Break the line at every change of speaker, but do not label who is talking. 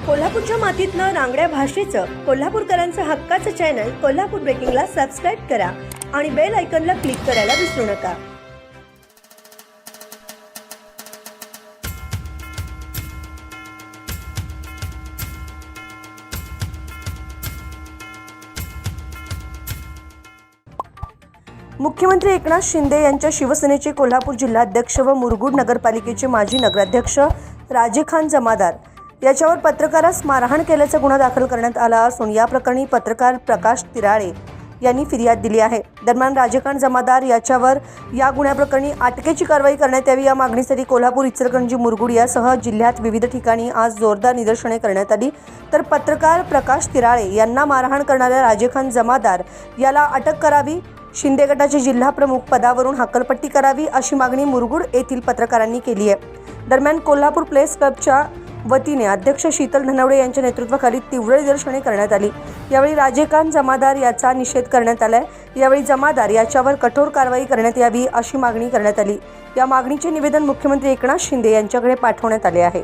कोल्हापूरच्या मातीतलं रांगड्या भाषेचं कोल्हापूरकरांचं हक्काचं चॅनल कोल्हापूर ब्रेकिंगला सबस्क्राईब करा आणि बेल आयकॉनला क्लिक करायला विसरू नका। मुख्यमंत्री एकनाथ शिंदे यांच्या शिवसेनेचे कोल्हापूर जिल्हाध्यक्ष व मुरगुड नगरपालिकेचे माजी नगराध्यक्ष राजेखान जमादार याच्यावर पत्रकारास मारहाण केल्याचा गुन्हा दाखल करण्यात आला असून या प्रकरणी पत्रकार प्रकाश तिराळे यांनी फिर्याद दिली आहे। दरम्यान राजेखान जमादार याच्यावर या गुन्ह्याप्रकरणी अटकेची कारवाई करण्यात यावी या मागणीसाठी कोल्हापूर, इचलकरंजी, मुरगुड यासह जिल्ह्यात विविध ठिकाणी आज जोरदार निदर्शने करण्यात आली। तर पत्रकार प्रकाश तिराळे यांना मारहाण करणाऱ्या राजेखान जमादार याला अटक करावी, शिंदे गटाचे जिल्हा प्रमुख पदावरून हकालपट्टी करावी अशी मागणी मुरगुड येथील पत्रकारांनी केली आहे। दरम्यान कोल्हापूर प्रेस क्लबच्या वतीने अध्यक्ष शीतल धनवडे यांच्या नेतृत्वाखाली तीव्र निदर्शने करण्यात आली। यावेळी राजेखान जमादार याचा निषेध करण्यात आला। यावेळी जमादार याच्यावर कठोर कारवाई करण्यात यावी अशी मागणी करण्यात आली। या मागणीचे निवेदन मुख्यमंत्री एकनाथ शिंदे यांच्याकडे पाठवण्यात आले आहे।